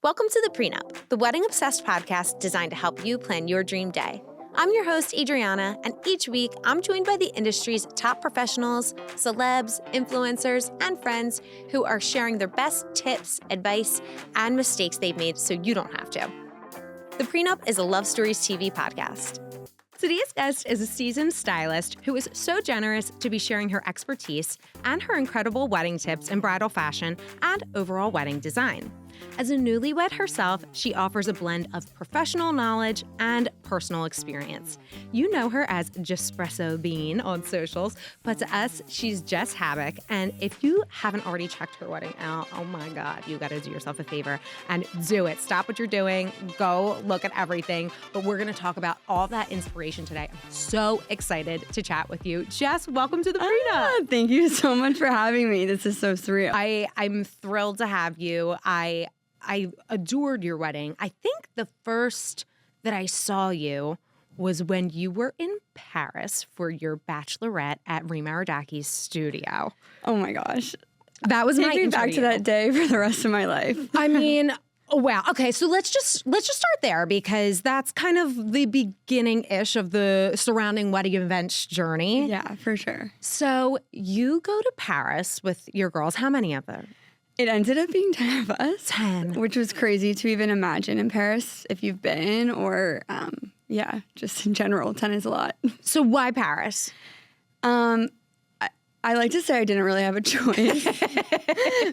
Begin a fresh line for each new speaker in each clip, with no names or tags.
Welcome to the Pre Nup, the wedding-obsessed podcast designed to help you plan your dream day. I'm your host, Adriana, and each week I'm joined by the industry's top professionals, celebs, influencers, and friends who are sharing their best tips, advice, and mistakes they've made so you don't have to. The Pre Nup is a Love Stories TV podcast. Today's guest is a seasoned stylist who is so generous to be sharing her expertise and her incredible wedding tips in bridal fashion and overall wedding design. As a newlywed herself, she offers a blend of professional knowledge and personal experience. You know her as Jespresso Bean on socials, but to us, she's Jess Habich. And if you haven't already checked her wedding out, oh my God, you got to do yourself a favor and do it. Stop what you're doing. Go look at everything. But we're going to talk about all that inspiration today. I'm so excited to chat with you. Jess, welcome to the Pre Nup.
Thank you so much for having me. This is so surreal.
I'm thrilled to have you. I adored your wedding. I think the first that I saw you was when you were in Paris for your bachelorette at Rima Ardaki's studio.
Oh my gosh.
That was my
Take me back to that day for the rest of my life.
I mean, oh, wow. Okay, so let's just start there because that's kind of the beginning-ish of the surrounding wedding events journey.
Yeah, for sure.
So you go to Paris with your girls. How many of them?
It ended up being 10 of us.
10.
Which was crazy to even imagine in Paris if you've been or, just in general, 10 is a lot.
So why Paris?
I like to say I didn't really have a choice.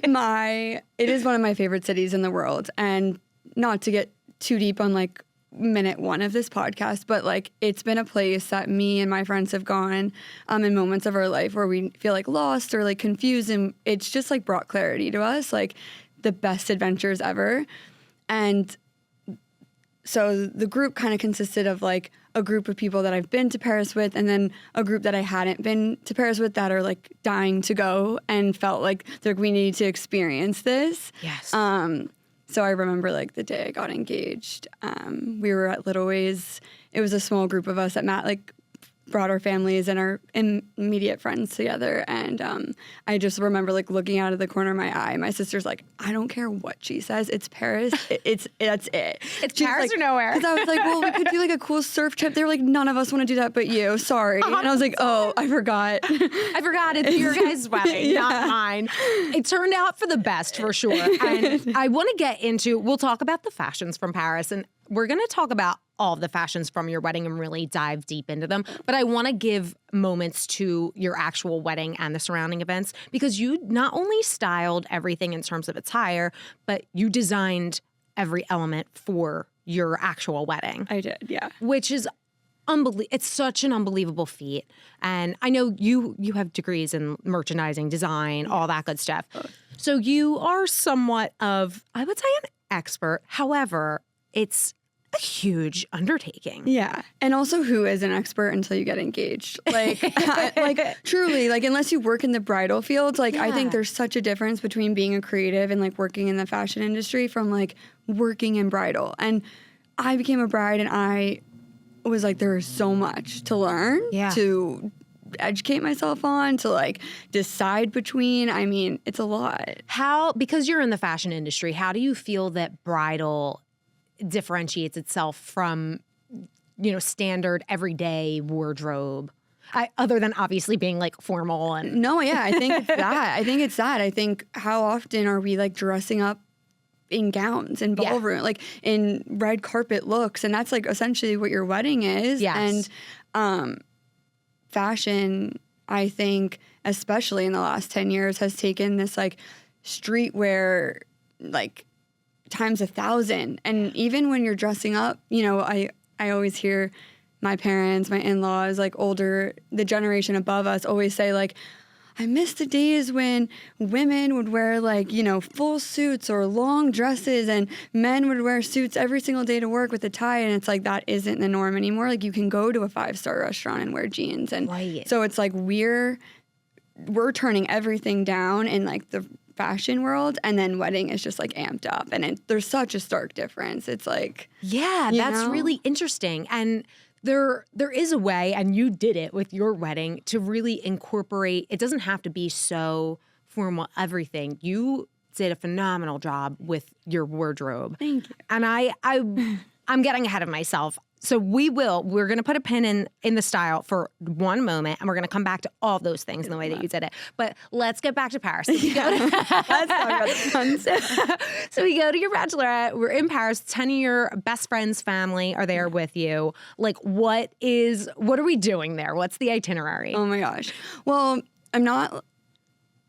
It is one of my favorite cities in the world. And not to get too deep on like minute one of this podcast, but like it's been a place that me and my friends have gone in moments of our life where we feel like lost or like confused, and it's just like brought clarity to us, like the best adventures ever. And so the group kind of consisted of like a group of people that I've been to Paris with, and then a group that I hadn't been to Paris with that are like dying to go and felt like we need to experience this.
Yes.
So I remember like the day I got engaged, we were at Little Ways. It was a small group of us that brought our families and our immediate friends together. And I just remember like looking out of the corner of my eye. My sister's like, I don't care what she says. It's Paris. That's it.
It's She's Paris
like,
or nowhere.
Because I was like, well, we could do like a cool surf trip. They were like, none of us want to do that but you. Sorry. And I was like, oh, I forgot.
I forgot it's your guys' wedding, not mine. It turned out for the best for sure. And I want to get into, we'll talk about the fashions from Paris, and we're going to talk about all of the fashions from your wedding and really dive deep into them. But I want to give moments to your actual wedding and the surrounding events because you not only styled everything in terms of attire, but you designed every element for your actual wedding.
I did, yeah.
Which is it's such an unbelievable feat. And I know you have degrees in merchandising, design, all that good stuff. So you are somewhat of, I would say, an expert. However, it's a huge undertaking.
Yeah. And also, who is an expert until you get engaged? Like, truly, like, unless you work in the bridal field, like, I think there's such a difference between being a creative and, like, working in the fashion industry from, like, working in bridal. And I became a bride and I was like, there is so much to learn, to educate myself on, to, like, decide between. I mean, it's a lot.
Because you're in the fashion industry, how do you feel that bridal differentiates itself from, standard everyday wardrobe, other than obviously being like formal and
No, yeah, I think it's that. I think how often are we like dressing up in gowns in ballroom, like in red carpet looks, and that's like essentially what your wedding is.
Yes.
And fashion, I think, especially in the last 10 years, has taken this like streetwear like times 1,000. And even when you're dressing up, I always hear my parents, my in-laws, like older, the generation above us always say like, I miss the days when women would wear like, full suits or long dresses and men would wear suits every single day to work with a tie. And it's like, that isn't the norm anymore. Like you can go to a 5-star restaurant and wear jeans. And so it's like we're turning everything down in like the fashion world, and then wedding is just like amped up, and there's such a stark difference. It's like,
that's really interesting. And there is a way, and you did it with your wedding, to really incorporate, it doesn't have to be so formal everything. You did a phenomenal job with your wardrobe.
Thank you.
And I'm getting ahead of myself. So we're going to put a pin in the style for one moment, and we're going to come back to all those things in the way that you did it. But let's get back to Paris. So we go to,
Let's talk about the fun stuff.
So we go to your bachelorette. We're in Paris. 10 of your best friends' family are there with you. Like, what are we doing there? What's the itinerary?
Oh my gosh. Well, I'm not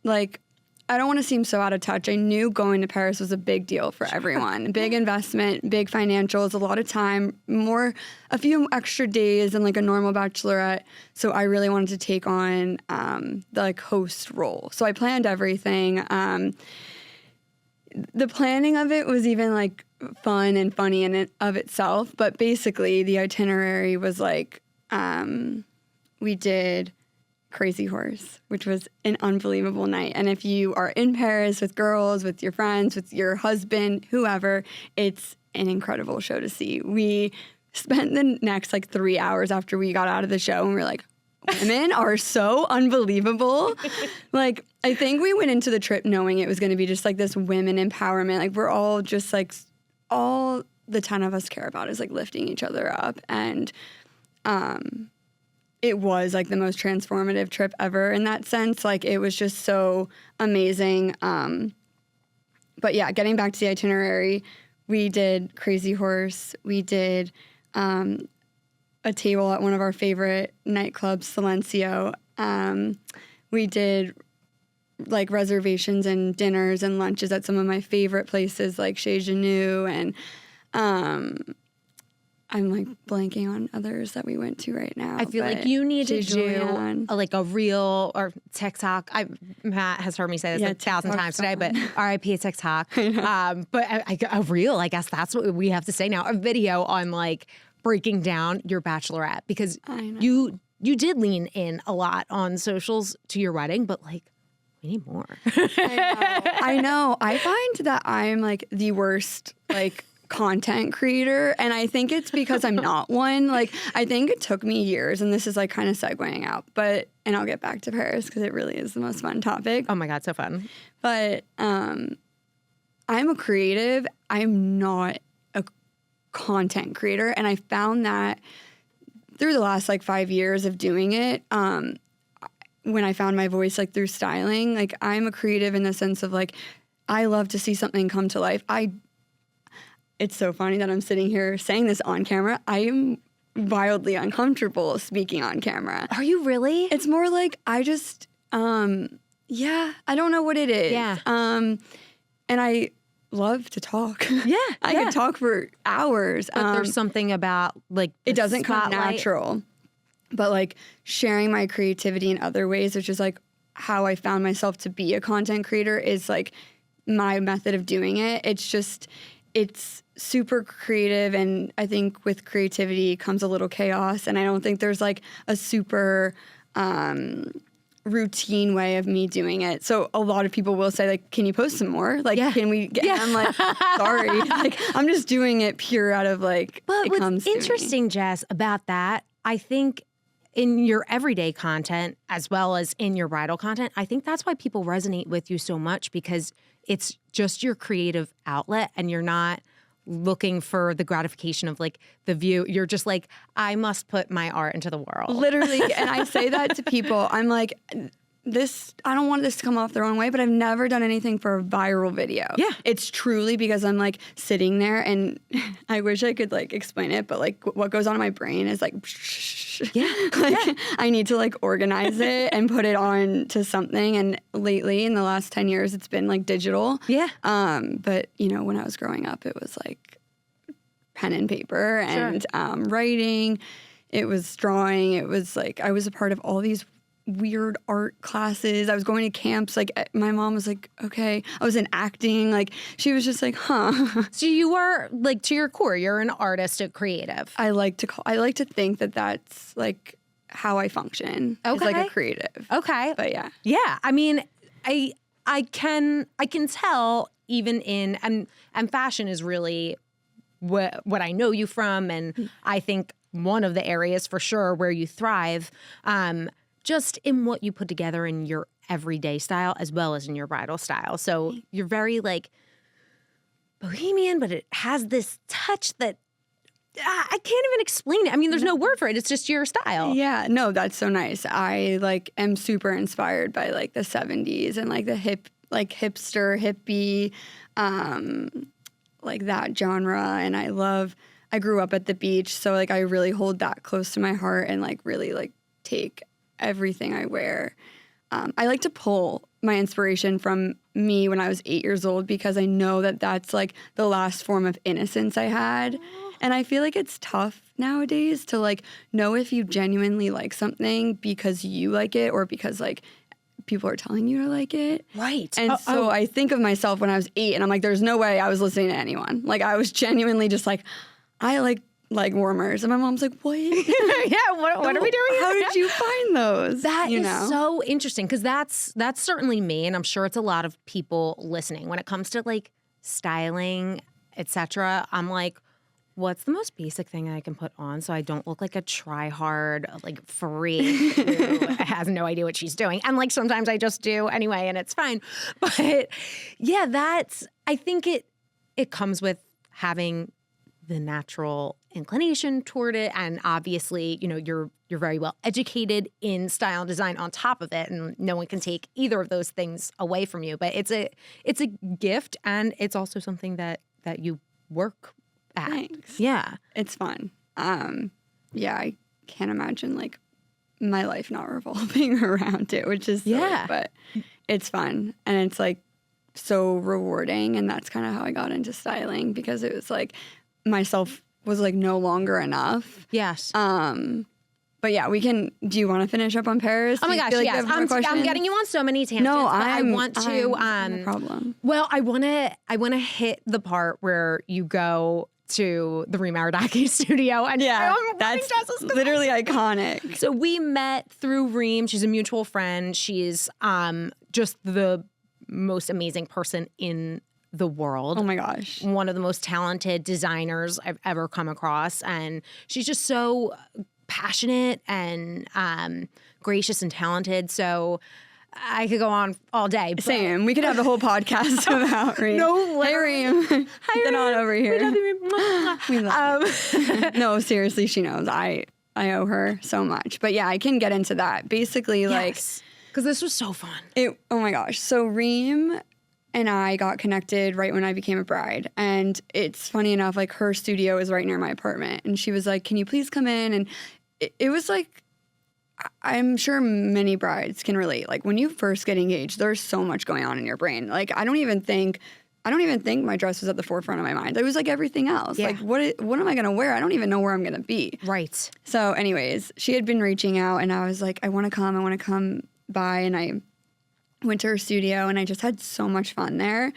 like, I don't want to seem so out of touch. I knew going to Paris was a big deal for everyone. Big investment, big financials, a lot of time, a few extra days than like a normal bachelorette. So I really wanted to take on the like host role. So I planned everything. The planning of it was even like fun and funny in and of itself. But basically the itinerary was like, we did Crazy Horse, which was an unbelievable night. And if you are in Paris with girls, with your friends, with your husband, whoever, it's an incredible show to see. We spent the next like 3 hours after we got out of the show and we were like, women are so unbelievable. Like, I think we went into the trip knowing it was going to be just like this women empowerment. Like, we're all just like, all the 10 of us care about is like lifting each other up. And, it was like the most transformative trip ever in that sense. Like, it was just so amazing. But yeah, getting back to the itinerary, we did Crazy Horse. We did a table at one of our favorite nightclubs, Silencio. We did like reservations and dinners and lunches at some of my favorite places like Chez Genou, and I'm like blanking on others that we went to right now.
I feel like you need to do like a reel or TikTok. Matt has heard me say this 1,000 times today, but RIP TikTok. But a reel, I guess that's what we have to say now. A video on like breaking down your bachelorette, because you did lean in a lot on socials to your wedding, but like, we need more.
I know. I find that I'm like the worst like content creator, and I think it's because I'm not one. Like, I think it took me years, and this is like kind of segueing out, and I'll get back to Paris because it really is the most fun topic.
Oh my God, so fun.
But I'm a creative. I'm not a content creator, and I found that through the last like 5 years of doing it, when I found my voice like through styling. Like, I'm a creative in the sense of like, I love to see something come to life. It's so funny that I'm sitting here saying this on camera. I am wildly uncomfortable speaking on camera.
Are you really?
It's more like I just, I don't know what it is.
Yeah.
And I love to talk.
Yeah.
I could talk for hours.
But there's something about like
it doesn't come
spotlight.
natural. But like sharing my creativity in other ways, which is like how I found myself to be a content creator, is like my method of doing it. It's super creative, and I think with creativity comes a little chaos, and I don't think there's like a super routine way of me doing it. So a lot of people will say like, can you post some more? Like, can we get, I'm like, sorry. Like, I'm just doing it pure out of like,
but
it comes
what's
to
interesting,
me.
Jess, about that, I think in your everyday content as well as in your bridal content, I think that's why people resonate with you so much, because it's just your creative outlet, and you're not looking for the gratification of like the view. You're just like, I must put my art into the world.
Literally. And I say that to people. I'm like, I don't want this to come off the wrong way, but I've never done anything for a viral video.
Yeah.
It's truly because I'm like sitting there, and I wish I could like explain it, but like what goes on in my brain is like, I need to like organize it and put it on to something. And lately in the last 10 years, it's been like digital.
Yeah.
But you know, when I was growing up, it was like pen and paper and writing. It was drawing. It was like, I was a part of all these weird art classes. I was going to camps. Like, my mom was like, okay. I was in acting. Like, she was just like, huh.
So you are like, to your core, you're an artist, a creative.
I like to think that that's like how I function.
Okay.
Is like a creative.
Okay.
But yeah.
Yeah. I mean, I can tell even in, and fashion is really what I know you from. And I think one of the areas for sure where you thrive, just in what you put together in your everyday style as well as in your bridal style. So you're very like bohemian, but it has this touch that I can't even explain it. I mean, there's no word for it. It's just your style.
Yeah, no, that's so nice. I like am super inspired by like the 70s and like the hipster, hippie, like that genre. And I grew up at the beach, so like I really hold that close to my heart and like really like take everything I wear. I like to pull my inspiration from me when I was 8 years old because I know that that's like the last form of innocence I had. And I feel like it's tough nowadays to like know if you genuinely like something because you like it or because like people are telling you to like it.
Right.
And so I think of myself when I was 8 and I'm like, there's no way I was listening to anyone. Like I was genuinely just like, I like warmers. And my mom's like, what?
Yeah, what are we doing?
How did you find those?
That is so interesting because that's certainly me, and I'm sure it's a lot of people listening. When it comes to like styling, etc., I'm like, what's the most basic thing I can put on so I don't look like a try-hard, like freak who has no idea what she's doing? And like sometimes I just do anyway, and it's fine. But yeah, I think it comes with having the natural inclination toward it, and obviously, you know, you're very well educated in style and design on top of it, and no one can take either of those things away from you. But it's a gift, and it's also something that you work at.
Thanks.
Yeah,
it's fun. Yeah, I can't imagine like my life not revolving around it, which is silly, but it's fun and it's like so rewarding, and that's kind of how I got into styling because it was like myself was like no longer enough.
Yes.
But yeah, do you want to finish up on Paris?
Oh my gosh,
like
yes. I'm getting you on so many tangents.
No,
I want to.
No problem.
Well, I want to hit the part where you go to the Reem Aradaki studio, and
that's literally iconic.
So we met through Reem. She's a mutual friend. She's just the most amazing person in the world.
Oh my gosh.
One of the most talented designers I've ever come across. And she's just so passionate and gracious and talented. So I could go on all day. But
same. We could have a whole podcast about Reem.
No,
hey, Reem. Get on over here. We love you. No, seriously, she knows. I owe her so much. But yeah, I can get into that. Basically, like,
because this was so fun.
Oh my gosh. So Reem and I got connected right when I became a bride. And it's funny enough, like her studio is right near my apartment. And she was like, can you please come in? And it was like, I'm sure many brides can relate. Like when you first get engaged, there's so much going on in your brain. Like I don't even think my dress was at the forefront of my mind. It was like everything else. Yeah. Like what am I going to wear? I don't even know where I'm going to be.
Right.
So anyways, she had been reaching out and I was like, I want to come by, and I went to her studio and I just had so much fun there.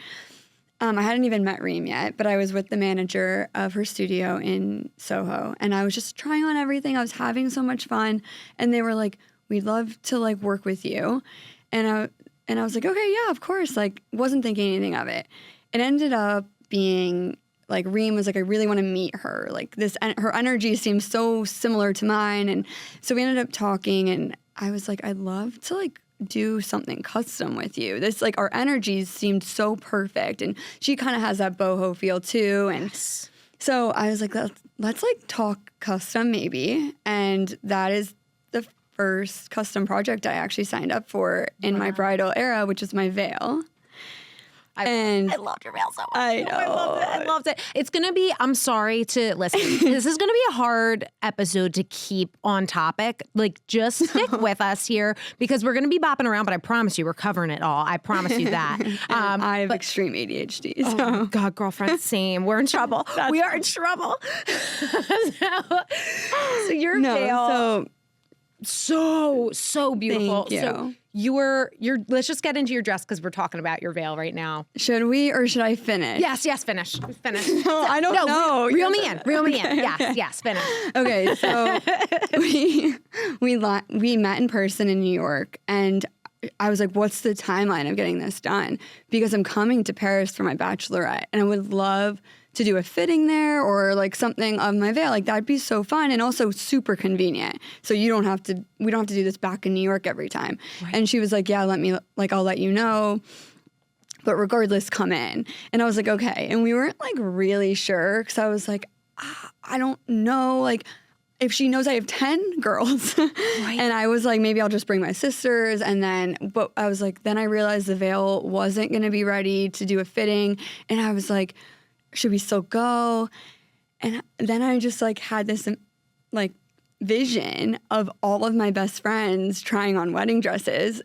I hadn't even met Reem yet, but I was with the manager of her studio in Soho, and I was just trying on everything. I was having so much fun, and they were like, we'd love to like work with you. And I was like, okay, yeah, of course. Like wasn't thinking anything of it. It ended up being like Reem was like, I really want to meet her. Like her energy seems so similar to mine. And so we ended up talking, and I was like, I'd love to like do something custom with you. This like our energies seemed so perfect, and she kind of has that boho feel too. And so I was like, let's like talk custom maybe. And that is the first custom project I actually signed up for in my bridal era, which is my veil. I
loved your veil so much.
I know.
I loved it. It's going to be, I'm sorry to listen, this is going to be a hard episode to keep on topic. Like, just stick with us here because we're going to be bopping around, but I promise you, we're covering it all. I promise you that.
I have extreme ADHD. So.
Oh, God, girlfriend, same. We're in trouble. We are in trouble. so your veil, so beautiful.
Thank you.
So, you're let's just get into your dress because we're talking about your veil right now.
Should we, or should I finish?
Yes, finish.
No, I don't know.
Reel me in. Yes, finish.
Okay, so we met in person in New York, and I was like, what's the timeline of getting this done? Because I'm coming to Paris for my bachelorette, and I would love to do a fitting there or like something of my veil. Like that'd be so fun and also super convenient. So we don't have to do this back in New York every time. Right. And she was like, yeah, I'll let you know. But regardless, come in. And I was like, okay. And we weren't like really sure because I was like, I don't know. Like, if she knows I have 10 girls. Right. And I was like, maybe I'll just bring my sisters. But I was like, then I realized the veil wasn't going to be ready to do a fitting. And I was like, should we still go? And then I just like had this like vision of all of my best friends trying on wedding dresses.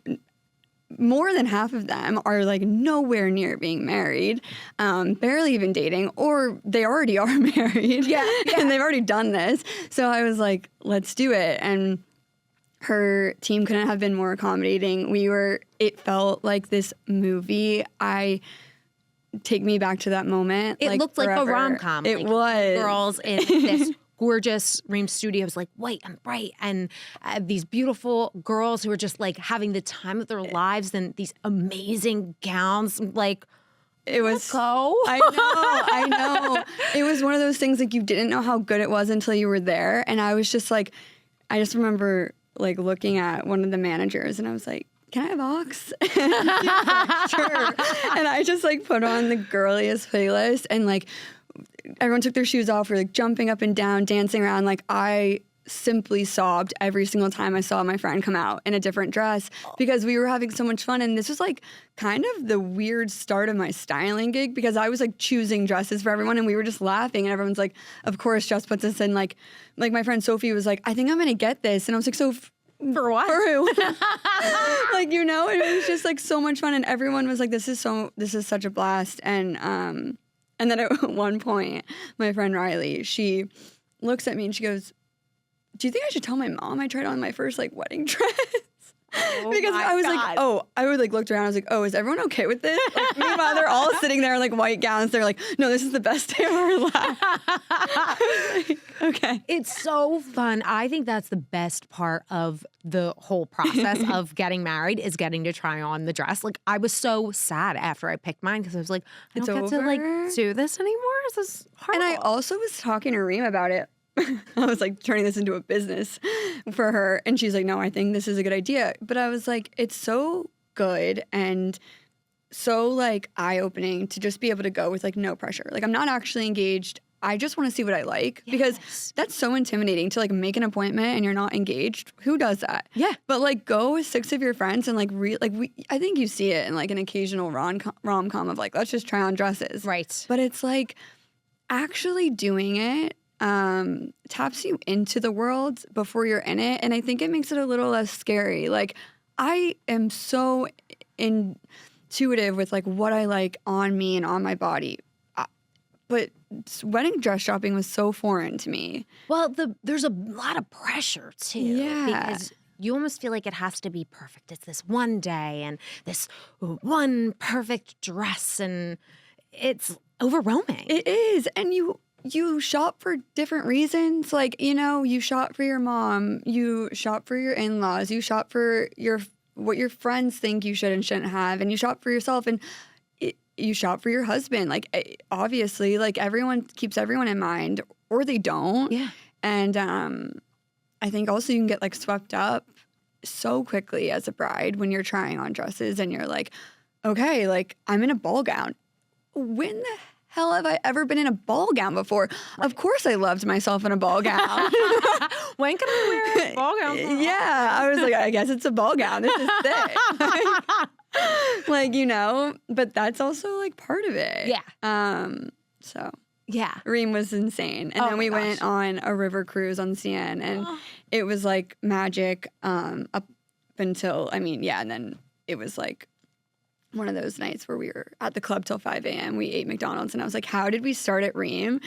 More than half of them are like nowhere near being married, barely even dating, or they already are married. Yeah. And they've already done this. So I was like, let's do it. And her team couldn't have been more accommodating. It felt like this movie. Take me back to that moment.
It looked
forever.
like a rom-com.
It was.
Girls in this gorgeous Ream Studios, like white and bright, and these beautiful girls who are just like having the time of their lives and these amazing gowns. Like, it was so. I know. It was one of those things like you didn't know how good it was until you were there, and I was just like, I just remember like looking at one of the managers, and I was like, can I have aux? Sure. And I just like put on the girliest playlist and like. Everyone took their shoes off. We're like jumping up and down, dancing around. Like I simply sobbed every single time I saw my friend come out in a different dress because we were having so much fun. And this was like kind of the weird start of my styling gig because I was like choosing dresses for everyone and we were just laughing and everyone's like, of course, Jess puts us in like my friend Sophie was like, I think I'm going to get this. And I was like, so for what?
For who? Like, you know, it was just like so much fun. And everyone was like, this is such a blast. And then at one point, my friend Riley, she looks at me and she goes, do you think I should tell my mom I tried on my first like wedding dress? Because I was like, I would like looked around. I was like, oh, is everyone okay with this? Like, meanwhile, they're all sitting there in like white gowns. They're like, no, this is the best day of our life. Like, okay.
It's so fun. I think that's the best part of the whole process of getting married is getting to try on the dress. Like I was so sad after I picked mine because I was like, I don't get to like do this anymore. This is horrible.
And I also was talking to Reem about it. I was like turning this into a business for her. And she's like, no, I think this is a good idea. But I was like, it's so good and so like eye-opening to just be able to go with like no pressure. Like I'm not actually engaged. I just want to see what I like because that's so intimidating to like make an appointment and you're not engaged. Who does that?
Yeah.
But like go with 6 of your friends and like I think you see it in like an occasional rom-com of like, let's just try on dresses.
Right.
But it's like actually doing it taps you into the world before you're in it. And I think it makes it a little less scary. Like I am so intuitive with like what I like on me and on my body. But wedding dress shopping was so foreign to me.
Well, there's a lot of pressure too.
Yeah.
Because you almost feel like it has to be perfect. It's this one day and this one perfect dress and it's overwhelming.
It is. And you shop for different reasons. Like, you know, you shop for your mom, you shop for your in-laws, you shop for what your friends think you should and shouldn't have, and you shop for yourself, and you shop for your husband. Like, obviously, like, everyone keeps everyone in mind, or they don't.
Yeah.
And I think also you can get, like, swept up so quickly as a bride when you're trying on dresses, and you're like, okay, like, I'm in a ball gown. When the hell have I ever been in a ball gown before? Of course I loved myself in a ball gown.
When can I wear a ball gown?
Yeah. I was like, I guess it's a ball gown. This is it. Like, you know, but that's also like part of it.
Yeah.
So.
Yeah.
Reem was insane. And then we went on a river cruise on CN and it was like magic up until, and then it was like one of those nights where we were at the club till 5 a.m. We ate McDonald's and I was like, how did we start at Reem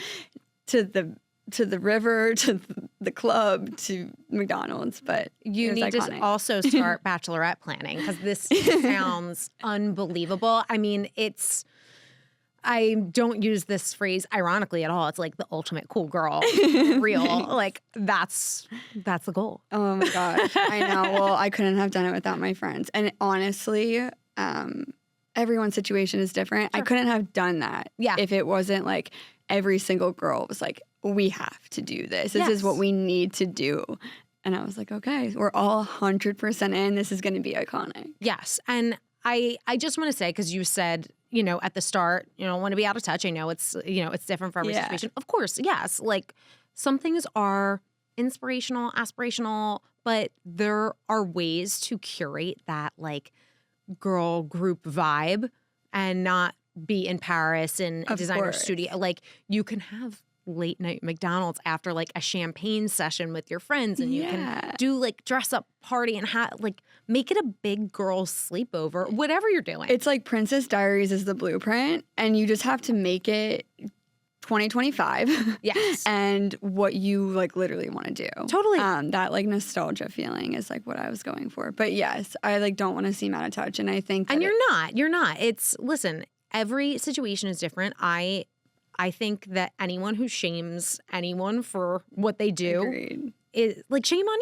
to the river, to the club, to McDonald's? But
you need
iconic.
to also start bachelorette planning because this sounds unbelievable. I mean, I don't use this phrase ironically at all. It's like the ultimate cool girl, real. Like that's the goal.
Oh my gosh, I know. Well, I couldn't have done it without my friends. And honestly, everyone's situation is different. Sure. I couldn't have done that if it wasn't like every single girl was like, we have to do this. This is what we need to do. And I was like, okay, we're all 100% in. This is going to be iconic.
Yes. And I just want to say, because you said, at the start, you don't want to be out of touch. I know it's, it's different for every situation. Of course, yes. Like, some things are inspirational, aspirational, but there are ways to curate that, like, girl group vibe and not be in Paris in a designer studio. Like, you can have late night McDonald's after like a champagne session with your friends, and you can do like dress up party and make it a big girl sleepover, whatever you're doing.
It's like Princess Diaries is the blueprint, and you just have to make it 2025.
Yes.
And what you like literally want to do.
Totally.
That like nostalgia feeling is like what I was going for. But yes, I like don't want to seem out of touch, and I think that
you're not. It's, listen, every situation is different. I think that anyone who shames anyone for what they do is like, shame on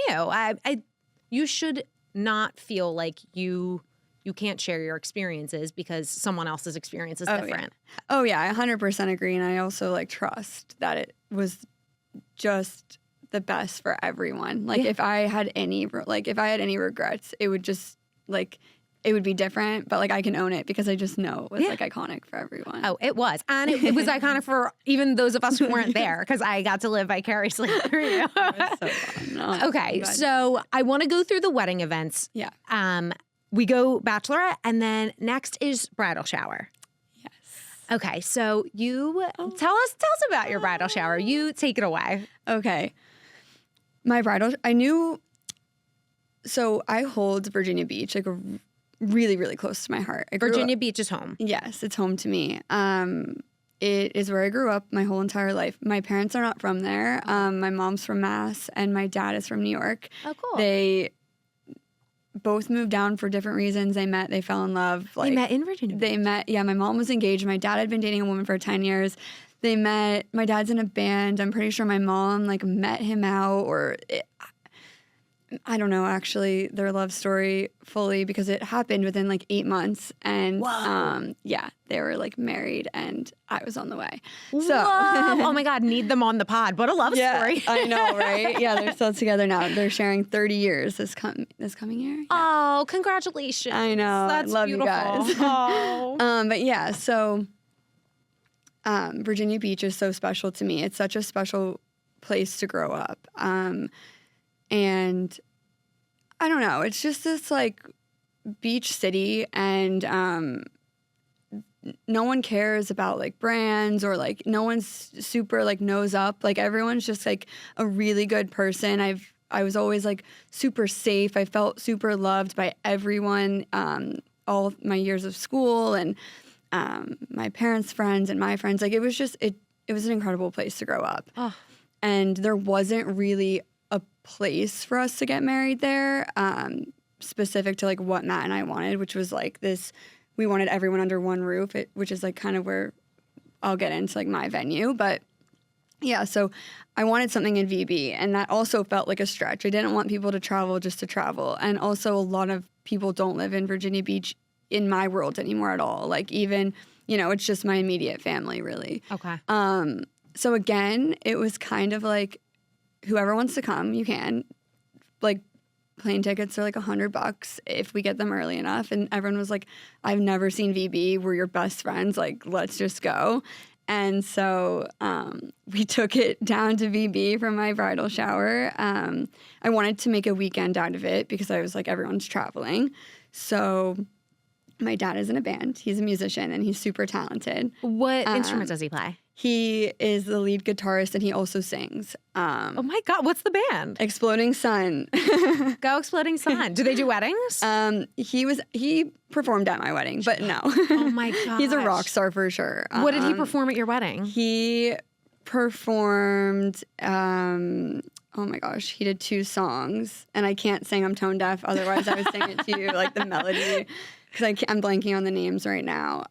you. You should not feel like you can't share your experiences because someone else's experience is different.
Oh yeah, I 100% agree, and I also like trust that it was just the best for everyone. Like if I had any regrets, it would just like. It would be different, but like I can own it because I just know it was like iconic for everyone.
Oh, it was. And it was iconic for even those of us who weren't there, because I got to live vicariously through you.
It was so fun. No,
okay, so I want to go through the wedding events.
Yeah.
We go bachelorette, and then next is bridal shower.
Yes.
Okay, so you tell us about your bridal shower. You take it away.
Okay. So I hold Virginia Beach like really, really close to my heart.
Virginia Beach is home.
Yes, it's home to me. It is where I grew up my whole entire life. My parents are not from there. My mom's from Mass, and my dad is from New York.
Oh, cool.
They both moved down for different reasons. They met, they fell in love.
They met in Virginia Beach?
They met, my mom was engaged. My dad had been dating a woman for 10 years. They met, my dad's in a band. I'm pretty sure my mom like met him out, I don't know, actually, their love story fully, because it happened within like 8 months. And they were like married, and I was on the way. So,
oh my God, need them on the pod. What a love story.
I know, right? Yeah, they're still together now. They're sharing 30 years this coming year. Yeah.
Oh, congratulations.
I know.
That's
I love
beautiful.
You guys.
Oh.
But yeah, so Virginia Beach is so special to me. It's such a special place to grow up. And I don't know, it's just this like beach city, and no one cares about like brands, or like no one's super like nose up. Like everyone's just like a really good person. I was always like super safe. I felt super loved by everyone, all my years of school, and my parents' friends and my friends. Like it was just it was an incredible place to grow up.
Oh.
And there wasn't really a place for us to get married there, specific to like what Matt and I wanted, which was like this, we wanted everyone under one roof, which is like kind of where I'll get into like my venue. But yeah, so I wanted something in VB, and that also felt like a stretch. I didn't want people to travel just to travel. And also a lot of people don't live in Virginia Beach in my world anymore at all. Like even, it's just my immediate family really.
Okay.
So again, it was kind of like, whoever wants to come, you can. Like, plane tickets are like $100 if we get them early enough. And everyone was like, I've never seen VB. We're your best friends. Like, let's just go. And so we took it down to VB for my bridal shower. I wanted to make a weekend out of it because I was like, everyone's traveling. So my dad is in a band. He's a musician, and he's super talented.
What instrument does he play?
He is the lead guitarist, and he also sings.
Oh my God, what's the band?
Exploding Sun.
Go Exploding Sun. Do they do weddings?
He performed at my wedding, but no.
Oh my God.
He's a rock star for sure.
What did he perform at your wedding?
He performed, oh my gosh, he did 2 songs, and I can't sing, I'm tone deaf, otherwise I would sing it to you, like the melody, because I'm blanking on the names right now.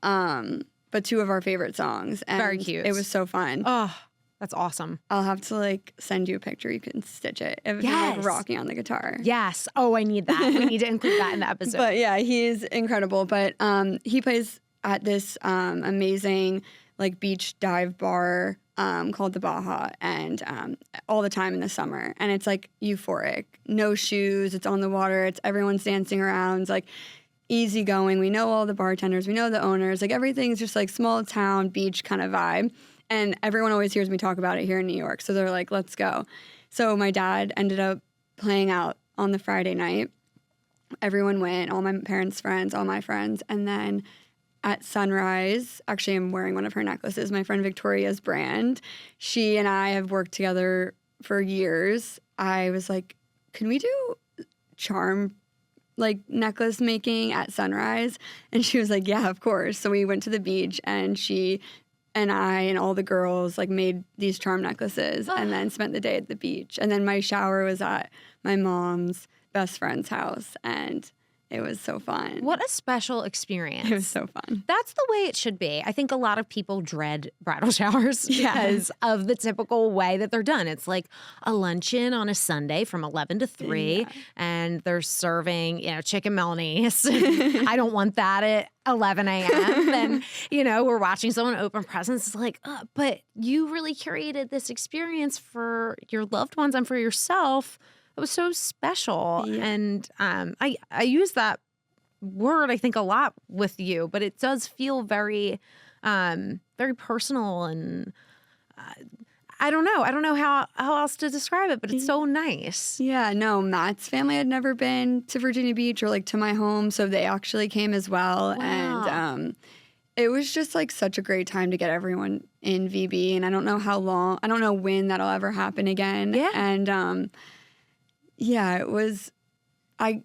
But 2 of our favorite songs. And
very cute.
It was so fun.
Oh, that's awesome.
I'll have to like send you a picture. You can stitch it. It was like rocking on the guitar.
Yes. Oh, I need that. We need to include that in the episode.
But yeah, he's incredible. But he plays at this amazing like beach dive bar called the Baja, and all the time in the summer. And it's like euphoric. No shoes. It's on the water. It's everyone's dancing around. It's like easy going. We know all the bartenders. We know the owners. Like everything's just like small town beach kind of vibe. And everyone always hears me talk about it here in New York. So they're like, let's go. So my dad ended up playing out on the Friday night. Everyone went, all my parents' friends, all my friends. And then at sunrise, actually I'm wearing one of her necklaces, my friend Victoria's brand. She and I have worked together for years. I was like, can we do charm like necklace making at sunrise? And she was like, yeah, of course. So we went to the beach, and she and I and all the girls like made these charm necklaces and then spent the day at the beach. And then my shower was at my mom's best friend's house, and it was so fun.
What a special experience.
It was so fun.
That's the way it should be. I think a lot of people dread bridal showers because of the typical way that they're done. It's like a luncheon on a Sunday from 11 to 3, and they're serving, chicken Milanese. I don't want that at 11 a.m. And, we're watching someone open presents. It's like, but you really curated this experience for your loved ones and for yourself. It was so special. Yeah. And I use that word, I think, a lot with you, but it does feel very, very personal. And I don't know how else to describe it, but it's so nice.
Yeah, no, Matt's family had never been to Virginia Beach or like to my home, so they actually came as well. Wow. And it was just like such a great time to get everyone in VB. And I don't know when that'll ever happen again.
Yeah.
And yeah, it was, I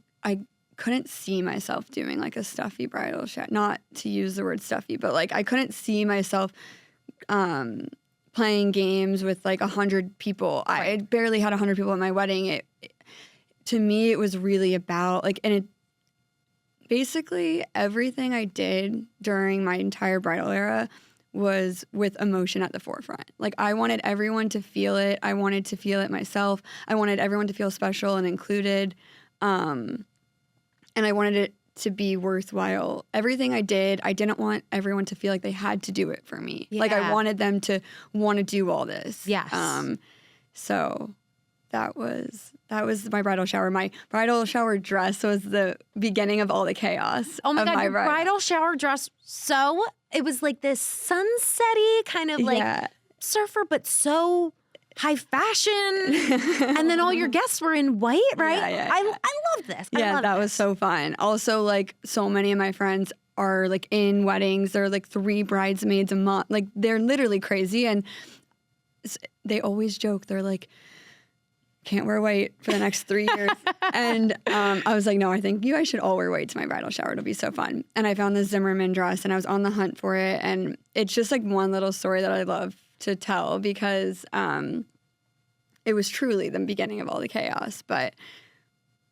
couldn't see myself doing like a stuffy bridal shower. Not to use the word stuffy, but like I couldn't see myself playing games with like 100 people.
Right.
I barely had 100 people at my wedding. To me, it was really about like, and it basically everything I did during my entire bridal era was with emotion at the forefront. Like I wanted everyone to feel it. I wanted to feel it myself. I wanted everyone to feel special and included. And I wanted it to be worthwhile. Everything I did, I didn't want everyone to feel like they had to do it for me. Yeah. Like I wanted them to want to do all this.
Yes.
So that was my bridal shower. My bridal shower dress was the beginning of all the chaos.
Oh my God, your bridal shower dress. So it was like this sunsetty kind of like surfer, but so high fashion. And then all your guests were in white, right?
Yeah.
I love this.
That was so fun. Also, like so many of my friends are like in weddings. They're like 3 bridesmaids a month. Like they're literally crazy. And they always joke. They're like, can't wear white for the next 3 years. And I was like, no, I think you guys should all wear white to my bridal shower. It'll be so fun. And I found this Zimmerman dress, and I was on the hunt for it. And it's just like one little story that I love to tell because it was truly the beginning of all the chaos. But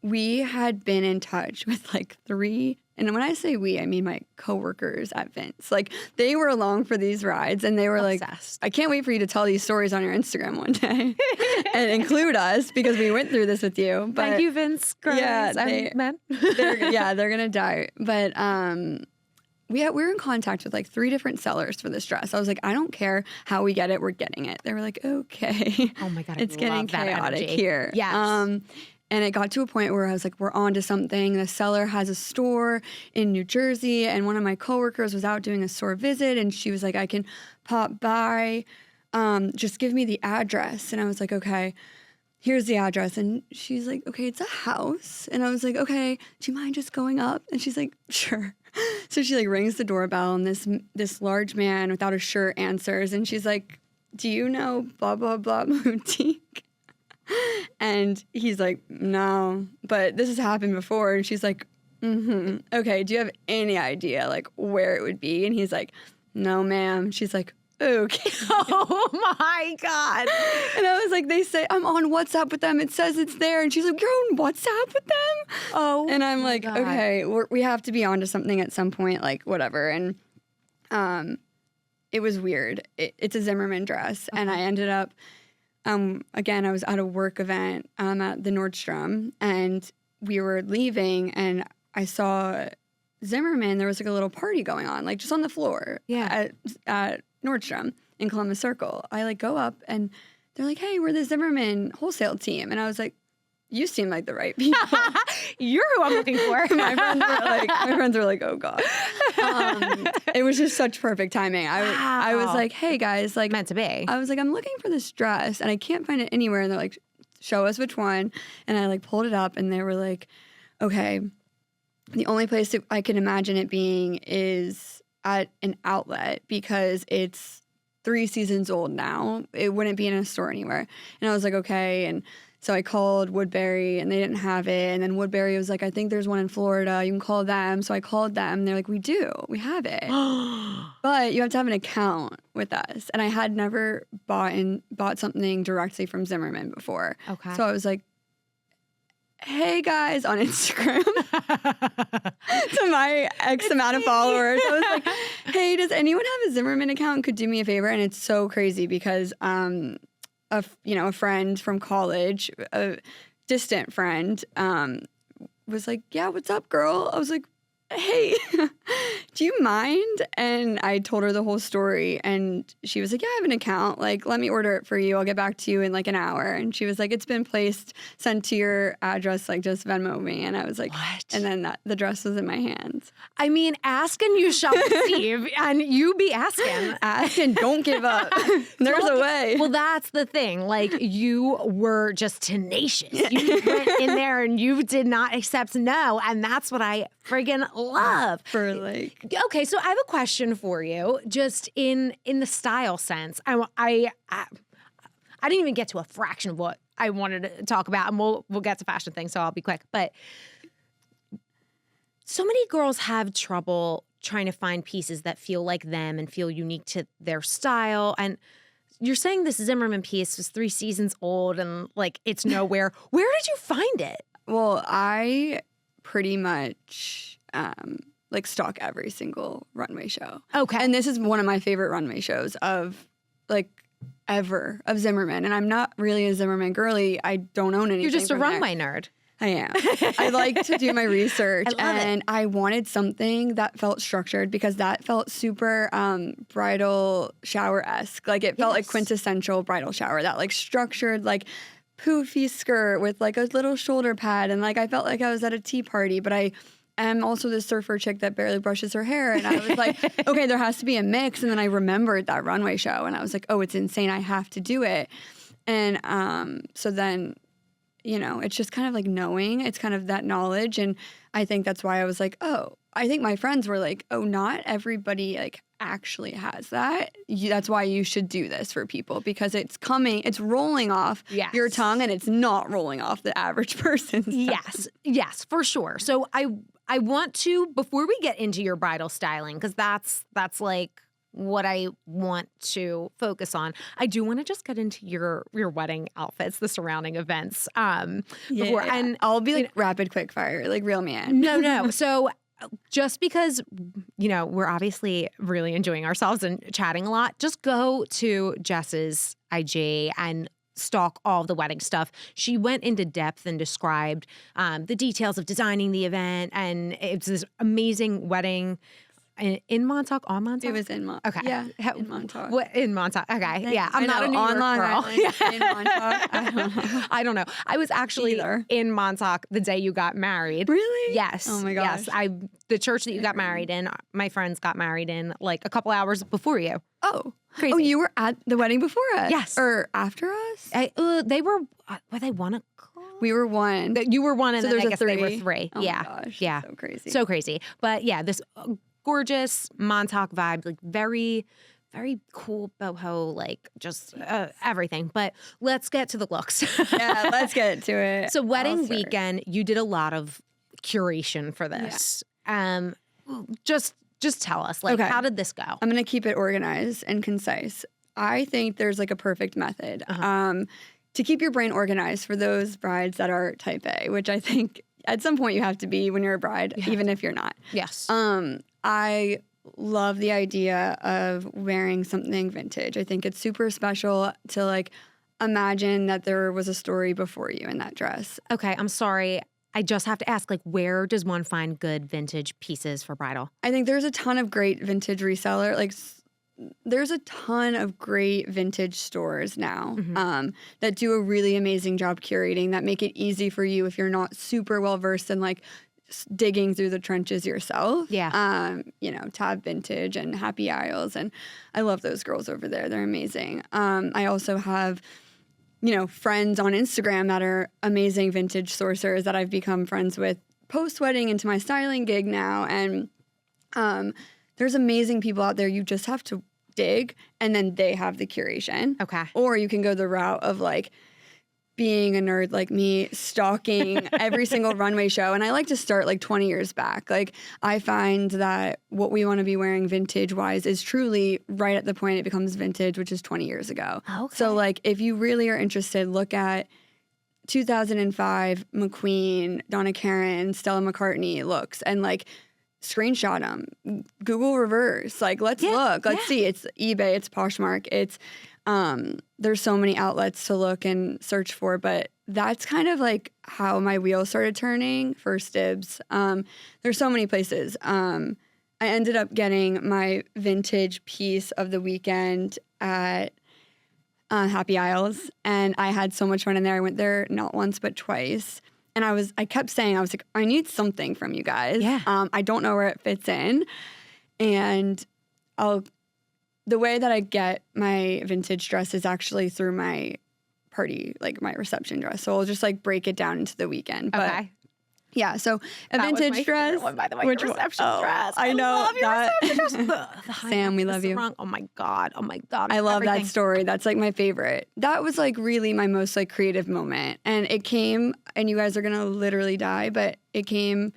we had been in touch with like 3, and when I say we, I mean my coworkers at Vince. Like they were along for these rides, and they were
obsessed.
Like, I can't wait for you to tell these stories on your Instagram one day and include us because we went through this with you. But
thank you, Vince.
Men. They're gonna die. But we were in contact with like 3 different sellers for this dress. I was like, I don't care how we get it, we're getting it. They were like, okay.
Oh my God,
it's getting chaotic here.
Yes.
And it got to a point where I was like, we're on to something. The seller has a store in New Jersey, and one of my coworkers was out doing a store visit, and she was like, I can pop by. Just give me the address. And I was like, okay, here's the address. And she's like, okay, it's a house. And I was like, okay, do you mind just going up? And she's like, sure. So she like rings the doorbell, and this large man without a shirt answers. And she's like, do you know blah, blah, blah boutique? And he's like, no, but this has happened before. And she's like, okay, do you have any idea like where it would be? And he's like, no, ma'am. She's like, okay.
Oh my God.
And I was like, they say I'm on WhatsApp with them. It says it's there. And she's like, you're on WhatsApp with them?
Oh.
And I'm like, okay, we have to be onto something at some point, like whatever. And it was weird. It's a Zimmerman dress. Okay. And I ended up, again, I was at a work event at the Nordstrom, and we were leaving, and I saw Zimmerman. There was like a little party going on, like just on the floor at Nordstrom in Columbus Circle. I like go up and they're like, hey, we're the Zimmerman wholesale team. And I was like, you seem like the right people.
You're who I'm looking for.
my friends were like, oh God. It was just such perfect timing. I was like, hey guys, like
meant to be.
I was like, I'm looking for this dress and I can't find it anywhere. And they're like, show us which one. And I like pulled it up and they were like, okay, the only place that I can imagine it being is at an outlet because it's 3 seasons old now. It wouldn't be in a store anywhere. And I was like, okay. And so I called Woodbury and they didn't have it. And then Woodbury was like, I think there's one in Florida. You can call them. So I called them. They're like, we have it. But you have to have an account with us. And I had never bought something directly from Zimmerman before.
Okay.
So I was like, hey guys on Instagram to my X amount of followers. I was like, hey, does anyone have a Zimmerman account? Could do me a favor? And it's so crazy because a friend from college, a distant friend, was like, yeah, what's up, girl? I was like, hey, do you mind? And I told her the whole story and she was like, yeah, I have an account. Like, let me order it for you. I'll get back to you in like an hour. And she was like, it's been sent to your address, like just Venmo me. And I was like,
what?
And then the dress was in my hands.
I mean, ask and you shall receive, and you be asking.
Ask and don't give up. There's a way.
Well, that's the thing. Like, you were just tenacious. You went in there and you did not accept no. And that's what I friggin' love.
For like,
okay, so I have a question for you, just in the style sense. I didn't even get to a fraction of what I wanted to talk about, and we'll get to fashion things, so I'll be quick. But so many girls have trouble trying to find pieces that feel like them and feel unique to their style. And you're saying this Zimmerman piece was 3 seasons old and like it's nowhere. Where did you find it?
Well, I pretty much like stalk every single runway show.
Okay.
And this is one of my favorite runway shows of like ever of Zimmerman. And I'm not really a Zimmerman girly. I don't own anything.
You're just a
from there.
runway nerd.
I am. I like to do my research.
I love it.
I wanted something that felt structured because that felt super bridal shower-esque. Like it felt like quintessential bridal shower. That like structured like poofy skirt with like a little shoulder pad. And like I felt like I was at a tea party, but I am also this surfer chick that barely brushes her hair. And I was like, okay, there has to be a mix. And then I remembered that runway show and I was like, oh, it's insane. I have to do it. And so then, you know, it's just kind of like knowing. It's kind of that knowledge. And I think that's why I was like, oh, I think my friends were like, oh, not everybody like actually has that. That's why you should do this for people because it's rolling off your tongue and it's not rolling off the average person's tongue.
Yes, for sure. So I want to, before we get into your bridal styling, because that's like what I want to focus on. I do want to just get into your wedding outfits, the surrounding events. Before, and
I'll be like rapid quick fire, like real man.
No. So just because, you know, we're obviously really enjoying ourselves and chatting a lot, just go to Jess's IG and stalk all of the wedding stuff. She went into depth and described the details of designing the event, and it's this amazing wedding. In Montauk, on Montauk?
It was in Montauk.
Okay.
Yeah, in Montauk.
What, in Montauk. Okay. Yeah. I'm
I
not
know,
a New York
Long
girl.
Island, in Montauk. I don't know.
I was actually in Montauk the day you got married.
Really?
Yes.
Oh my gosh.
Yes. The church that you got married in, my friends got married in like a couple hours before you.
Oh.
Crazy.
Oh, you were at the wedding before us?
Yes.
Or after us?
They were they one?
We were one.
You were one, and
so
then I guess
3.
they were 3.
Oh
yeah.
My gosh.
Yeah.
So crazy.
So crazy. But yeah, this gorgeous Montauk vibe, like very, very cool boho, like just everything. But let's get to the looks.
Yeah, let's get to it.
So wedding weekend, you did a lot of curation for this. Yeah. Just tell us, like, how did this go?
I'm going to keep it organized and concise. I think there's like a perfect method to keep your brain organized for those brides that are type A, which I think at some point you have to be when you're a bride, even if you're not.
Yes.
I love the idea of wearing something vintage. I think it's super special to like imagine that there was a story before you in that dress.
Okay, I'm sorry. I just have to ask, like, where does one find good vintage pieces for bridal?
I think there's a ton of great vintage reseller, like there's a ton of great vintage stores now that do a really amazing job curating, that make it easy for you if you're not super well versed in like digging through the trenches yourself.
Yeah.
You know, Tab Vintage and Happy Isles. And I love those girls over there. They're amazing. I also have, you know, friends on Instagram that are amazing vintage sourcers that I've become friends with post-wedding into my styling gig now. And there's amazing people out there. You just have to dig, and then they have the curation.
Okay.
Or you can go the route of like being a nerd like me, stalking every single runway show. And I like to start like 20 years back. Like I find that what we want to be wearing vintage-wise is truly right at the point it becomes vintage, which is 20 years ago.
Okay.
So like if you really are interested, look at 2005 McQueen, Donna Karan, Stella McCartney looks, and like screenshot them. Google reverse. Like let's look. Let's see. It's eBay. It's Poshmark. It's there's so many outlets to look and search for, but that's kind of like how my wheels started turning. First Dibs. There's so many places. I ended up getting my vintage piece of the weekend at Happy Isles, and I had so much fun in there. I went there not once but twice, and I kept saying, I was like, I need something from you guys.
Yeah.
I don't know where it fits in, and the way that I get my vintage dress is actually through my party, like my reception dress. So I'll just like break it down into the weekend. But
Okay.
yeah, so a
That was my
vintage dress.
favorite one, by the way,
Which
your
one?
reception
Oh,
dress.
I know.
love your
that.
reception dress. The high
Sam, we
neck,
love
the
you.
sarong. Oh my God.
I love
Everything.
that story. That's like my favorite. That was like really my most like creative moment. And it came, and you guys are going to literally die, but it came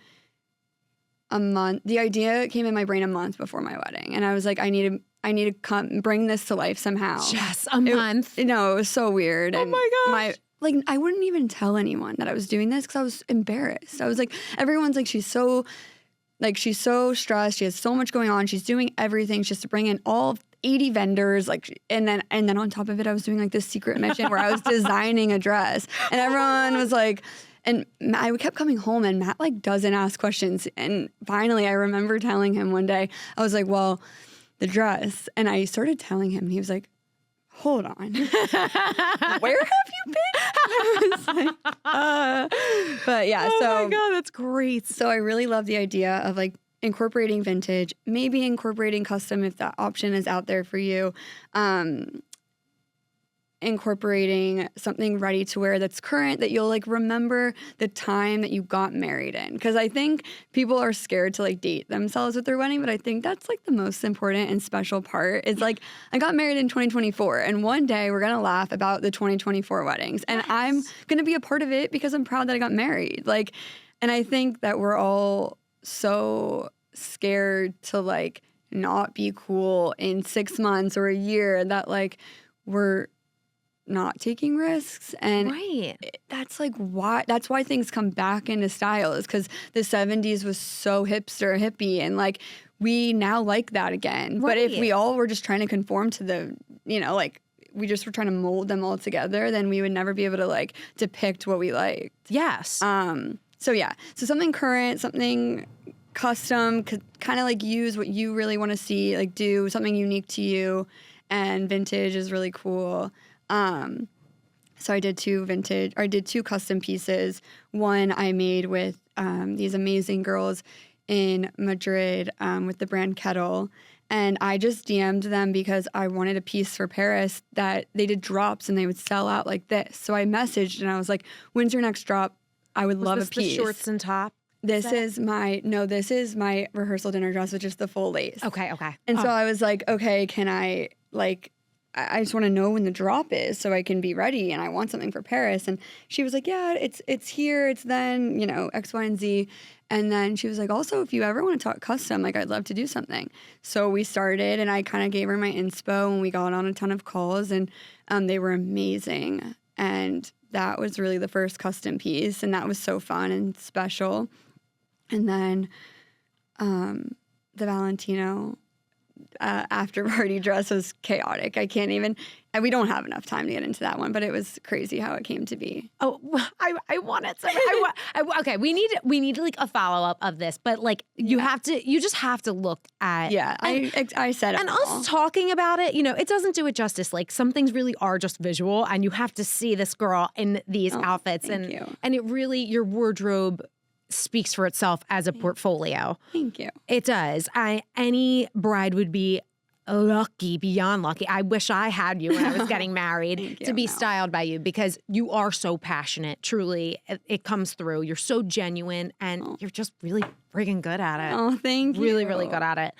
the idea came in my brain a month before my wedding. And I was like, I need to come bring this to life somehow.
Just a month.
No, it was so weird.
Oh
And
my gosh.
I wouldn't even tell anyone that I was doing this because I was embarrassed. I was like, everyone's like, she's so stressed. She has so much going on. She's doing everything. She has to bring in all 80 vendors. Like, and then on top of it, I was doing like this secret mission where I was designing a dress, and everyone was like, and I kept coming home, and Matt like doesn't ask questions. And finally, I remember telling him one day, I was like, well, the dress, and I started telling him, and he was like, hold on. Where have you been? I was like, but yeah,
Oh
so
my God, that's great.
so I really love the idea of like incorporating vintage, maybe incorporating custom if that option is out there for you. Incorporating something ready to wear that's current, that you'll like remember the time that you got married in. Because I think people are scared to like date themselves with their wedding, but I think that's like the most important and special part. Is like, I got married in 2024, and one day we're gonna laugh about the 2024 weddings, and I'm gonna be a part of it because I'm proud that I got married. Like, and I think that we're all so scared to like not be cool in 6 months or a year, that like we're not taking risks. And that's why things come back into style, is because the 70s was so hipster, hippie, and like we now like that again. But if we all were just trying to conform to the, you know, like we just were trying to mold them all together, then we would never be able to like depict what we liked.
Yes.
So yeah, so something current, something custom, kind of like use what you really want to see, like do something unique to you, and vintage is really cool. So I did two custom pieces. One I made with these amazing girls in Madrid with the brand Kettle. And I just DM'd them because I wanted a piece for Paris that they did drops and they would sell out like this. So I messaged and I was like, when's your next drop? I would love a piece.
The shorts and top?
This is my rehearsal dinner dress, which is the full lace.
Okay.
And so I was like, okay, can I like, I just want to know when the drop is so I can be ready, and I want something for Paris. And she was like, yeah, it's here, it's then, you know, X, Y, and Z. And then she was like, also, if you ever want to talk custom, like I'd love to do something. So we started, and I kind of gave her my inspo, and we got on a ton of calls, and they were amazing. And that was really the first custom piece, and that was so fun and special. And then the Valentino after party dress was chaotic. I can't even, and we don't have enough time to get into that one, but it was crazy how it came to be.
Oh, I want it. So okay, we need like a follow up of this, but like you just have to look at.
Yeah, I said it.
And
all.
us talking about it, it doesn't do it justice. Like some things really are just visual, and you have to see this girl in these outfits, and it really, your wardrobe speaks for itself as a portfolio.
Thank you.
It does. Any bride would be lucky, beyond lucky. I wish I had you when I was getting married to be styled by you, because you are so passionate. Truly, it comes through. You're so genuine, and you're just really friggin' good at it.
Oh, thank you.
Really, really good at it.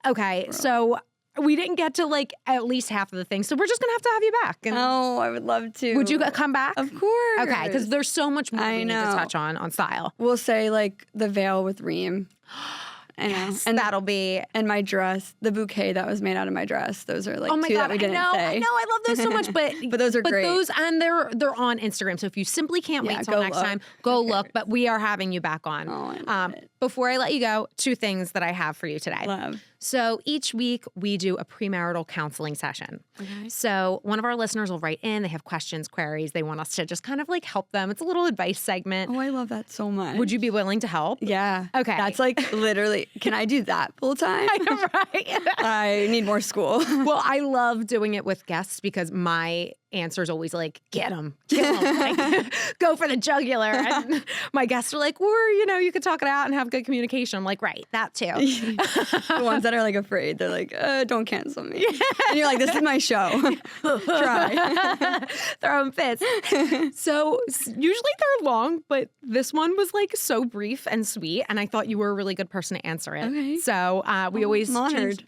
Okay, so we didn't get to like at least half of the things, so we're just gonna have to have you back. And
I would love to.
Would you come back?
Of course.
Okay, because there's so much more we need to touch on style.
We'll say like the veil with Reem.
Yes,
and
that'll be.
And my dress, the bouquet that was made out of my dress. Those are like
oh my
two
God,
that we didn't say.
I know, I love those so much, but
but those are great.
Those, and they're on Instagram. So if you simply can't wait till next time, go look. But we are having you back on.
Oh, I love it.
Before I let you go, 2 things that I have for you today.
Love.
So each week we do a premarital counseling session. Okay. So one of our listeners will write in. They have questions, queries. They want us to just kind of like help them. It's a little advice segment.
Oh, I love that so much.
Would you be willing to help?
Yeah.
Okay.
That's like literally, can I do that full time?
Right.
I need more school.
Well, I love doing it with guests because my answer is always like, get them, kill them, like, go for the jugular. And my guests are like, or, you could talk it out and have good communication. I'm like, right, that too.
The ones that are like afraid, they're like, don't cancel me. And you're like, this is my show. Try.
Throwing fits. So usually they're long, but this one was like so brief and sweet. And I thought you were a really good person to answer it.
Okay.
So we always
honored.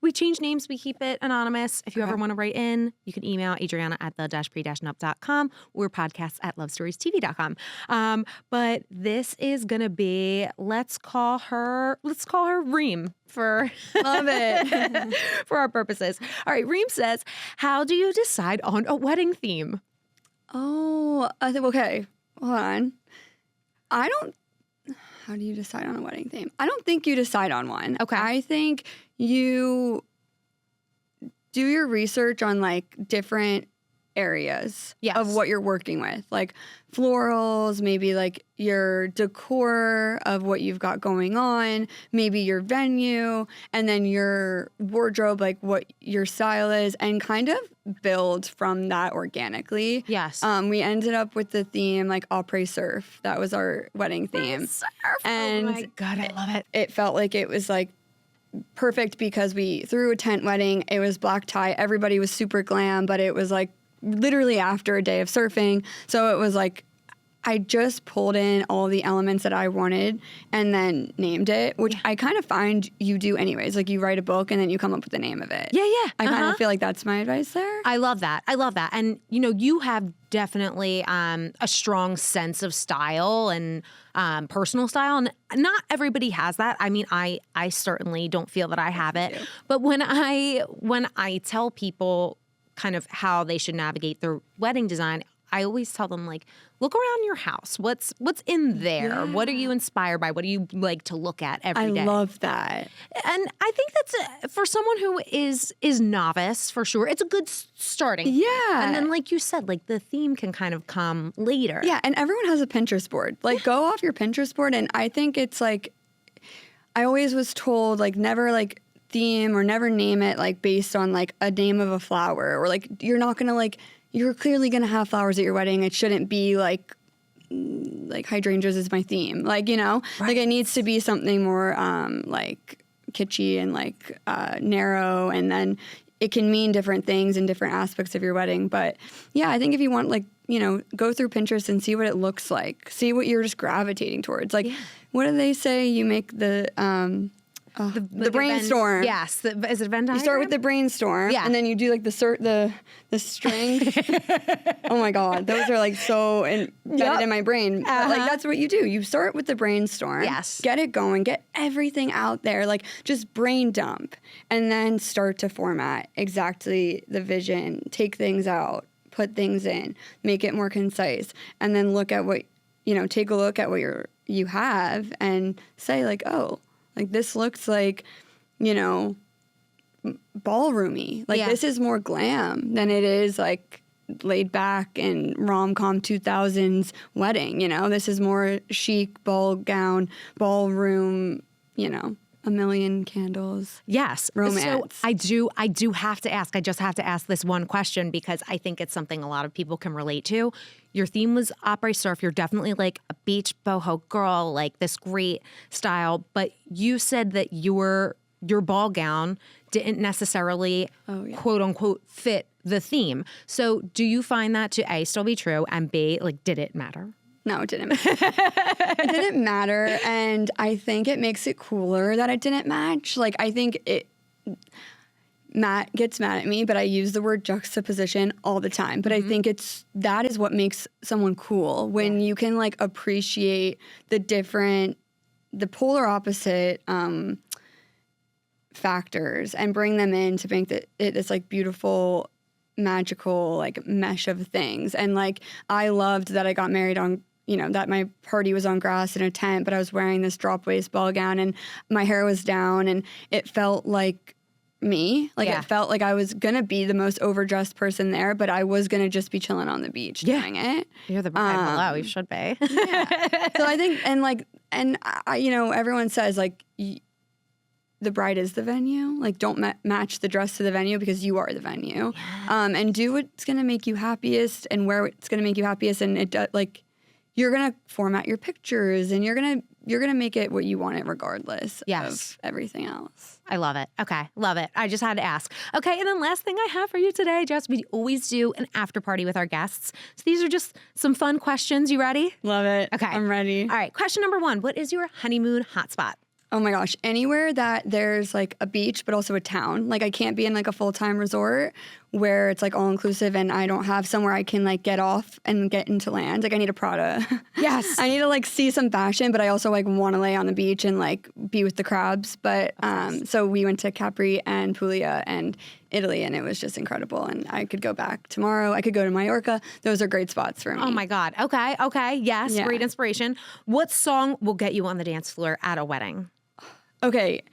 we change names. We keep it anonymous. If you ever want to write in, you can email Adriana at the-pre-nup.com or podcast@lovestoriestv.com. But this is going to be, let's call her Reem for
love it
for our purposes. All right. Reem says, how do you decide on a wedding theme?
Oh, I think, okay. Hold on. How do you decide on a wedding theme? I don't think you decide on one.
Okay.
I think you do your research on like different areas of what you're working with, like florals, maybe like your decor of what you've got going on, maybe your venue, and then your wardrobe, like what your style is, and kind of build from that organically.
Yes.
We ended up with the theme like après surf. That was our wedding theme.
Surf.
And
oh my God, I love it.
It felt like it was like perfect because we threw a tent wedding. It was black tie. Everybody was super glam, but it was like literally after a day of surfing. So it was like I just pulled in all the elements that I wanted and then named it, which I kind of find you do anyways. Like you write a book and then you come up with the name of it.
Yeah.
I kind of feel like that's my advice there.
I love that. And, you have definitely a strong sense of style and personal style. And not everybody has that. I mean, I certainly don't feel that I have it. But when I tell people kind of how they should navigate their wedding design, I always tell them, like, look around your house. What's in there? Yeah. What are you inspired by? What do you like to look at every day?
I love that.
And I think that's for someone who is novice, for sure. It's a good starting.
Yeah.
And then, like you said, like the theme can kind of come later.
Yeah. And everyone has a Pinterest board. Like, go off your Pinterest board. And I think it's like, I always was told, like, never like theme or never name it like based on like a name of a flower, or like you're not gonna like, you're clearly gonna have flowers at your wedding. It shouldn't be like hydrangeas is my theme, like, right. Like it needs to be something more like kitschy and like narrow, and then it can mean different things in different aspects of your wedding. But yeah, I think if you want, like, go through Pinterest and see what it looks like, see what you're just gravitating towards. Like, what do they say? You make the brainstorm.
Yes. Is it a Venn diagram?
You start with the brainstorm. Yeah. And then you do like the strings. Oh my God. Those are like so embedded in my brain. But like that's what you do. You start with the brainstorm.
Yes.
Get it going. Get everything out there. Like just brain dump. And then start to format exactly the vision. Take things out. Put things in. Make it more concise. And then look at what, take a look at what you have and say like, oh, like this looks like, ballroomy. Like this is more glam than it is like laid back and rom-com 2000s wedding, you know? This is more chic, ball gown, ballroom, you know, a million candles.
Yes.
Romance.
So I do have to ask, I just have to ask this one question because I think it's something a lot of people can relate to. Your theme was opera surf. You're definitely like a beach boho girl, like this great style, but you said that your ball gown didn't necessarily quote unquote fit the theme. So do you find that to A, still be true, and B, like, did it matter?
No, it didn't matter. It didn't matter, and I think it makes it cooler that it didn't match. Like, I think Matt gets mad at me, but I use the word juxtaposition all the time. But I think that is what makes someone cool, when you can, like, appreciate the polar opposite factors and bring them in to make it this, like, beautiful, magical, like, mesh of things. And, like, I loved that I got married on, you know, that my party was on grass in a tent, but I was wearing this drop waist ball gown and my hair was down and it felt like me. Like, it felt like I was going to be the most overdressed person there, but I was going to just be chilling on the beach doing it.
You're the bride. Hello, you should be.
So I think, and I, you know, everyone says, like, the bride is the venue. Like, don't match the dress to the venue because you are the venue. And do what's going to make you happiest and wear what's going to make you happiest. And it does, like, you're going to format your pictures and you're going to make it what you want it regardless of everything else.
I love it. Okay. Love it. I just had to ask. Okay. And then last thing I have for you today, Jess, we always do an after party with our guests. So these are just some fun questions. You ready?
Love it.
Okay.
I'm ready.
All right. Question number 1. What is your honeymoon hotspot?
Oh my gosh, anywhere that there's like a beach, but also a town. Like, I can't be in like a full-time resort where it's like all inclusive and I don't have somewhere I can like get off and get into land. Like, I need a Prada.
Yes.
I need to like see some fashion, but I also like want to lay on the beach and like be with the crabs. But so we went to Capri and Puglia and Italy, and it was just incredible. And I could go back tomorrow. I could go to Mallorca. Those are great spots for me.
Oh my God. Okay. Okay. Yes. Great inspiration. What song will get you on the dance floor at a wedding?
Okay,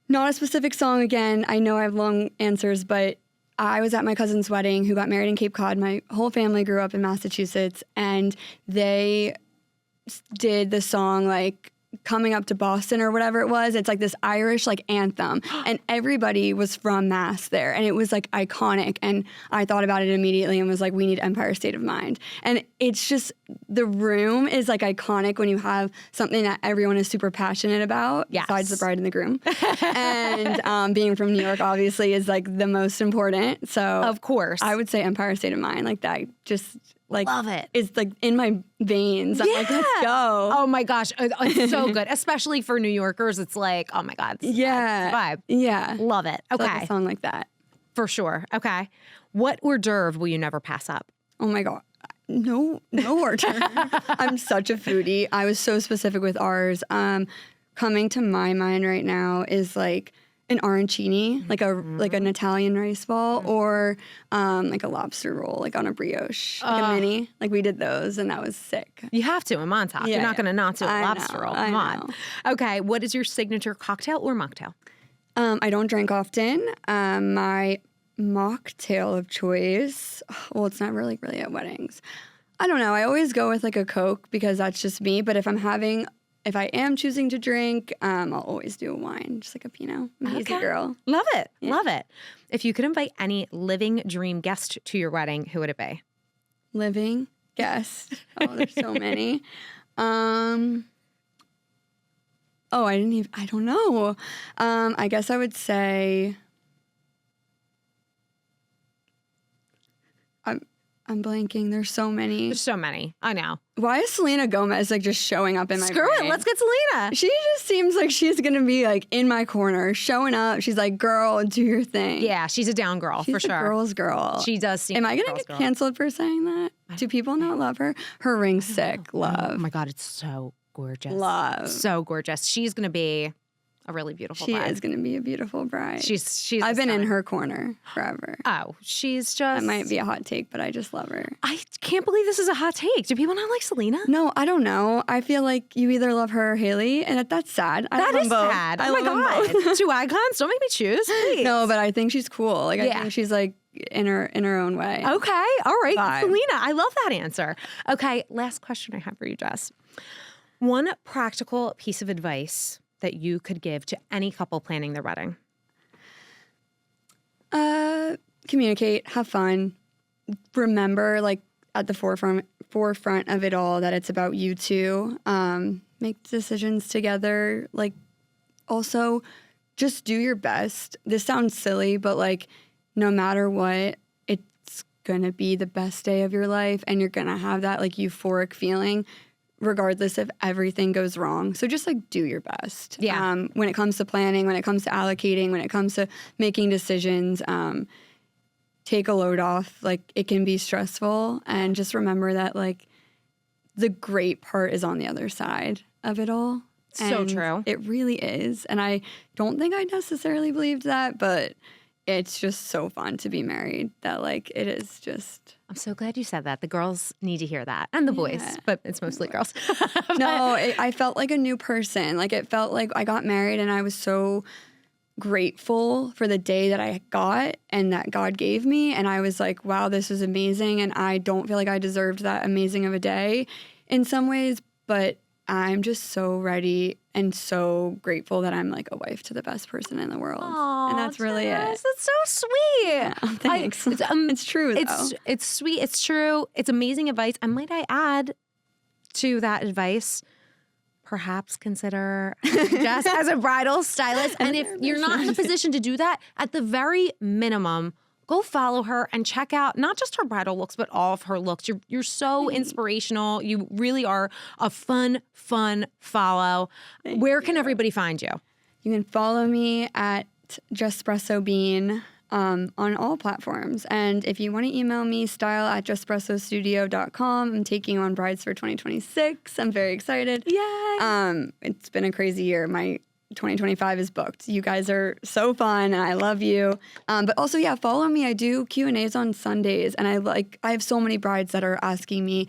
not a specific song again. I know I have long answers, but I was at my cousin's wedding who got married in Cape Cod. My whole family grew up in Massachusetts, and they did the song, like, Coming Up to Boston or whatever it was. It's like this Irish like anthem, and everybody was from Mass there, and it was like iconic. And I thought about it immediately and was like, we need Empire State of Mind. And it's just, the room is like iconic when you have something that everyone is super passionate about, besides the bride and the groom. And being from New York obviously is like the most important. So
of course,
I would say Empire State of Mind. Like, that just, like,
love it.
It's like in my veins. I'm like, let's go.
Oh my gosh. It's so good. Especially for New Yorkers. It's like, oh my God. It's a vibe.
Yeah.
Love it. Okay.
Like a song like that.
For sure. Okay. What hors d'oeuvre will you never pass up?
Oh my God. No hors d'oeuvre. I'm such a foodie. I was so specific with ours. Coming to my mind right now is like an arancini, like an Italian rice ball, or like a lobster roll, like on a brioche, like a mini. Like, we did those, and that was sick.
You have to in Montauk. You're not going to not do a lobster roll. Come on. Okay, what is your signature cocktail or mocktail?
I don't drink often. My mocktail of choice, well, it's not really at weddings. I don't know. I always go with like a Coke because that's just me. But if I am choosing to drink, I'll always do a wine, just like a Pinot. I'm an easy girl.
Love it. Yeah. Love it. If you could invite any living dream guest to your wedding, who would it be?
Living guest. Oh, there's so many. I don't know. I guess I would say, I'm blanking. There's so many.
There's so many. I know.
Why is Selena Gomez like just showing up in my
Screw
brain?
it. Let's get Selena.
She just seems like she's going to be like in my corner, showing up. She's like, girl, do your thing.
Yeah, she's a down girl, for sure.
She's a girl's girl.
She does seem
Am I going to get canceled for saying that? Do people not love her? Her ring's sick. Love.
Oh my God, it's so gorgeous.
Love.
So gorgeous. She's going to be a really beautiful
She
bride.
is going to be a beautiful bride.
She's
I've been in
stunning.
her corner forever.
Oh, she's just...
That might be a hot take, but I just love her.
I can't believe this is a hot take. Do people not like Selena?
No, I don't know. I feel like you either love her or Haley, and that's sad. I
That
love
is
them both.
sad.
I
Oh my
love them both.
God. Two icons. Don't make me choose, please.
No, but I think she's cool. Like, I
Yeah.
think she's like in her own way.
Okay. All right.
Vibe.
Selena, I love that answer. Okay. Last question I have for you, Jess. One practical piece of advice that you could give to any couple planning their wedding?
Communicate, have fun. Remember, like, at the forefront of it all, that it's about you two. Make decisions together. Like, also, just do your best. This sounds silly, but like, no matter what, it's gonna be the best day of your life, and you're gonna have that like euphoric feeling, regardless if everything goes wrong. So just like do your best.
Yeah.
When it comes to planning, when it comes to allocating, when it comes to making decisions, take a load off. Like, it can be stressful, and just remember that like the great part is on the other side of it all.
So
And
true.
It really is. And I don't think I necessarily believed that, but it's just so fun to be married that like it is just...
I'm so glad you said that. The girls need to hear that. And the boys, but it's mostly girls.
I felt like a new person. Like, it felt like I got married and I was so grateful for the day that I got and that God gave me. And I was like, wow, this is amazing. And I don't feel like I deserved that amazing of a day in some ways, but I'm just so ready and so grateful that I'm like a wife to the best person in the world.
Aw,
and that's really
Jess,
it.
That's so sweet.
Yeah, thanks. It's true, though.
It's sweet. It's true. It's amazing advice. And might I add to that advice, perhaps consider Jess as a bridal stylist. And if you're not in a position to do that, at the very minimum, go follow her and check out not just her bridal looks, but all of her looks. You're so inspirational. You really are a fun follow. Where can everybody find you?
You can follow me at Jespresso Bean on all platforms. And if you want to email me, style@jespressostudio.com. I'm taking on brides for 2026. I'm very excited.
Yay!
It's been a crazy year. My 2025 is booked. You guys are so fun, and I love you. But also, yeah, follow me. I do Q&As on Sundays, and I have so many brides that are asking me,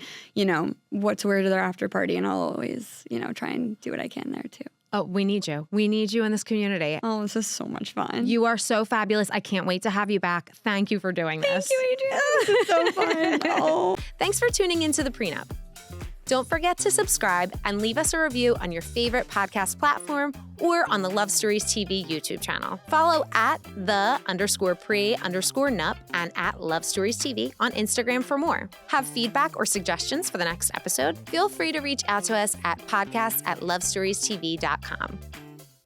what to wear to their after party, and I'll always, try and do what I can there too.
Oh, we need you. We need you in this community.
Oh, this is so much fun.
You are so fabulous. I can't wait to have you back. Thank you for doing this.
Thank you, Adriana. This is so fun. Oh.
Thanks for tuning into the Pre Nup. Don't forget to subscribe and leave us a review on your favorite podcast platform or on the Love Stories TV YouTube channel. Follow at _pre_nup and at Love Stories TV on Instagram for more. Have feedback or suggestions for the next episode? Feel free to reach out to us at podcast@lovestoriestv.com.